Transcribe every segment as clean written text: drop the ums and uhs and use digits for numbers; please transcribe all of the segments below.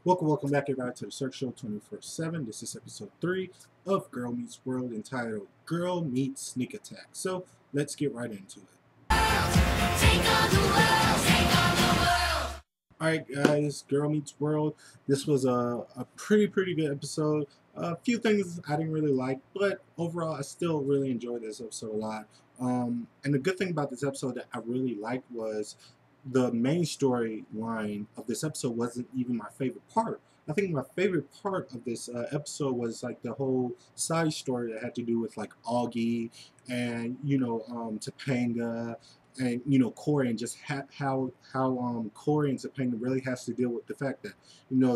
Welcome back, everybody, to the Search Show 24/7. This is episode 3 of Girl Meets World, entitled Girl Meets Sneak Attack. So let's get right into it. Take on the world, take on the world. Alright, guys, Girl Meets World. This was a pretty good episode. A few things I didn't really like, but overall, I still really enjoyed this episode a lot. And the good thing about this episode that I really liked was the main storyline of this episode wasn't even my favorite part. I think my favorite part of this episode was like the whole side story that had to do with like Augie and Topanga and Corey, and just how Corey and Topanga really has to deal with the fact that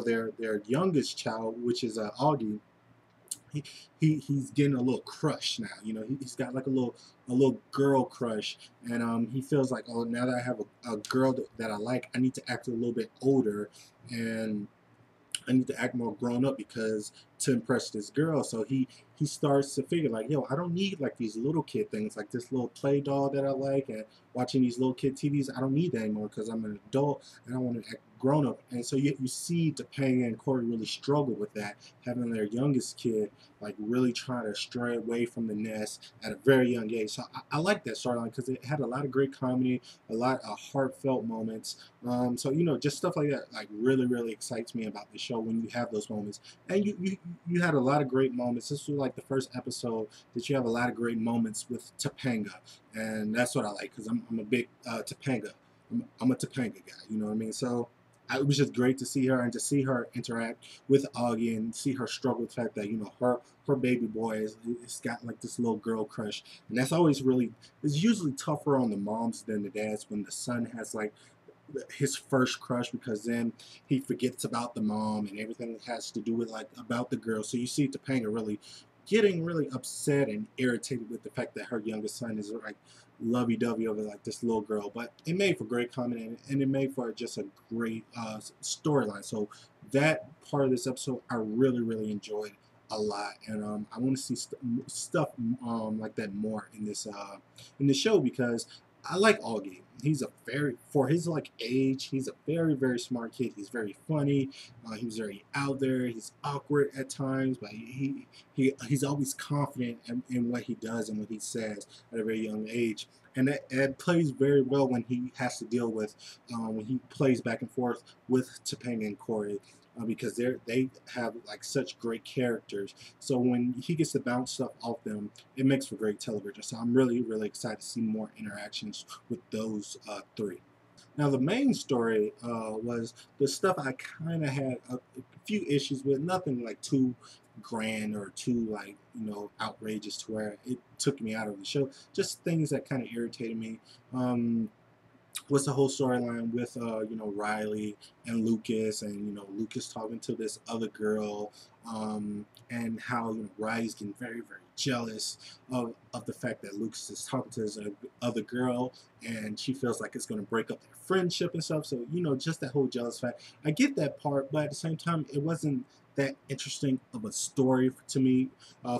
their youngest child, which is Augie, he's getting a little crush now. He's got like a little girl crush, and he feels like, oh, now that I have a girl that I like, I need to act a little bit older, and I need to act more grown up because to impress this girl. So he starts to figure like, yo, I don't need like these little kid things, like this little play doll that I like, and watching these little kid TVs. I don't need that anymore because I'm an adult and I want to act grown up. And so you see Topanga and Corey really struggle with that, having their youngest kid like really trying to stray away from the nest at a very young age. So I like that storyline because it had a lot of great comedy, a lot of heartfelt moments. So just stuff like that like really excites me about the show when you have those moments. And you had a lot of great moments. This was like the first episode that you have a lot of great moments with Topanga, and that's what I like because I'm a big Topanga. I'm a Topanga guy. You know what I mean? So it was just great to see her and to see her interact with Augie and see her struggle with the fact that her baby boy is got like this little girl crush, and that's always it's usually tougher on the moms than the dads when the son has like his first crush, because then he forgets about the mom and everything has to do with like about the girl. So you see Topanga really getting really upset and irritated with the fact that her youngest son is like lovey-dovey over like this little girl. But it made for great comedy, and it made for just a great storyline. So that part of this episode I really enjoyed a lot, and I want to see stuff like that more in this show, because I like Augie. He's for his like age, he's a very smart kid. He's very funny. He's very out there. He's awkward at times, but he's always confident in what he does and what he says at a very young age. And that plays very well when he has to deal with when he plays back and forth with Topanga and Corey. Because they have like such great characters. So when he gets to bounce stuff off them, it makes for great television. So I'm really excited to see more interactions with those three. Now the main story was the stuff I kind of had a few issues with. Nothing like too grand or too like outrageous to where it took me out of the show. Just things that kind of irritated me. Was the whole storyline with Riley and Lucas, and Lucas talking to this other girl, and how Riley's getting very jealous of the fact that Lucas is talking to this other girl, and she feels like it's going to break up their friendship and stuff. So just that whole jealous fact, I get that part, but at the same time it wasn't that interesting of a story to me,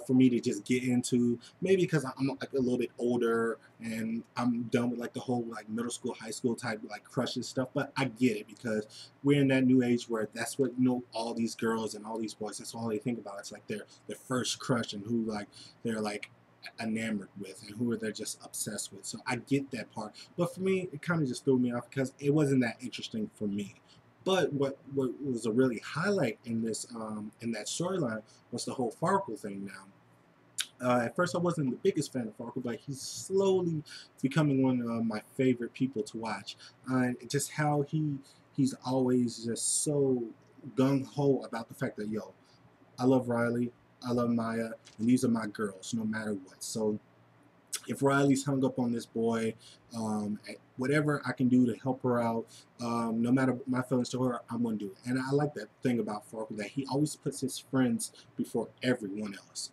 for me to just get into. Maybe because I'm like a little bit older and I'm done with like the whole like middle school, high school type like crushes stuff. But I get it because we're in that new age where that's what all these girls and all these boys, that's all they think about. It's like their first crush and who like they're like enamored with and who they're just obsessed with. So I get that part, but for me it kind of just threw me off because it wasn't that interesting for me. But what was a really highlight in this in that storyline was the whole Farkle thing. Now, at first I wasn't the biggest fan of Farkle, but he's slowly becoming one of my favorite people to watch. Just how he's always just so gung ho about the fact that, yo, I love Riley, I love Maya, and these are my girls, no matter what. So if Riley's hung up on this boy, whatever I can do to help her out, no matter my feelings to her, I'm going to do it. And I like that thing about Farkle, that he always puts his friends before everyone else.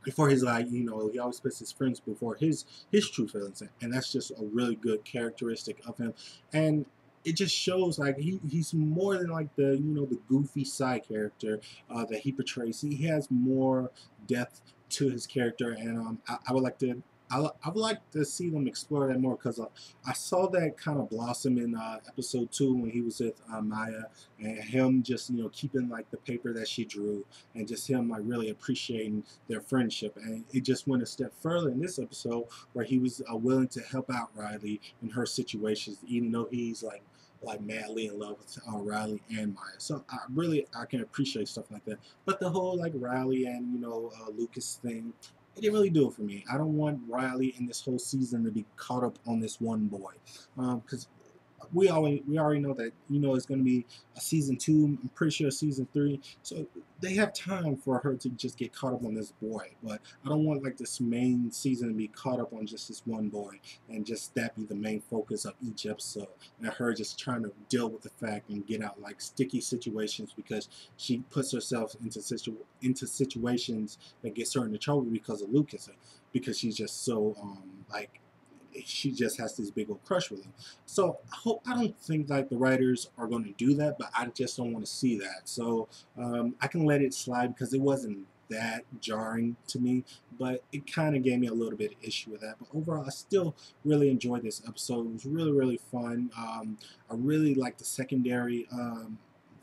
Before his he always puts his friends before his true feelings, and that's just a really good characteristic of him. And it just shows like he's more than like the the goofy side character that he portrays. He has more depth to his character, and I would like to I would like to see them explore that more because I saw that kind of blossom in episode 2 when he was with Maya, and him just keeping like the paper that she drew, and just him like really appreciating their friendship. And it just went a step further in this episode where he was willing to help out Riley in her situations, even though he's like madly in love with Riley and Maya. So I can appreciate stuff like that. But the whole like Riley and Lucas thing, it didn't really do it for me. I don't want Riley in this whole season to be caught up on this one boy, because we already know that it's going to be a season 2. I'm pretty sure season 3. So they have time for her to just get caught up on this boy. But I don't want like this main season to be caught up on just this one boy and just that be the main focus of each episode. And her just trying to deal with the fact and get out like sticky situations because she puts herself into situations that gets her into trouble because of Lucas, because she's just so like she just has this big old crush with him. So I don't think like the writers are going to do that, but I just don't want to see that. So I can let it slide because it wasn't that jarring to me, but it kind of gave me a little bit of issue with that. But overall, I still really enjoyed this episode. It was really fun. I really like the secondary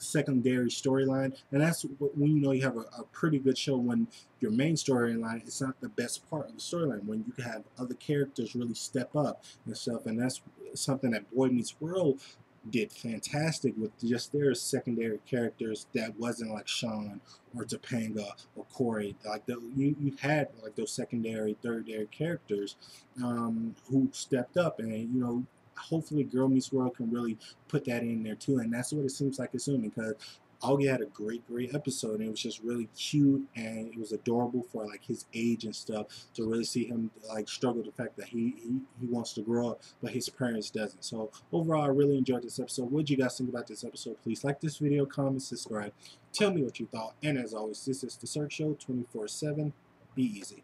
storyline, and that's when you have a pretty good show, when your main storyline is not the best part of the storyline, when you can have other characters really step up and stuff. And that's something that Boy Meets World did fantastic with, just their secondary characters that wasn't like Sean or Topanga or Corey. Like you had like those secondary, thirdary characters who stepped up, and hopefully Girl Meets World can really put that in there too. And that's what it seems like it's doing, because Augie had a great episode, and it was just really cute, and it was adorable for like his age and stuff, to really see him like struggle with the fact that he wants to grow up but his parents doesn't. So overall, I really enjoyed this episode. What did you guys think about this episode? Please like this video, comment, subscribe, tell me what you thought, and as always, this is the Cirque Show 24/7. Be easy.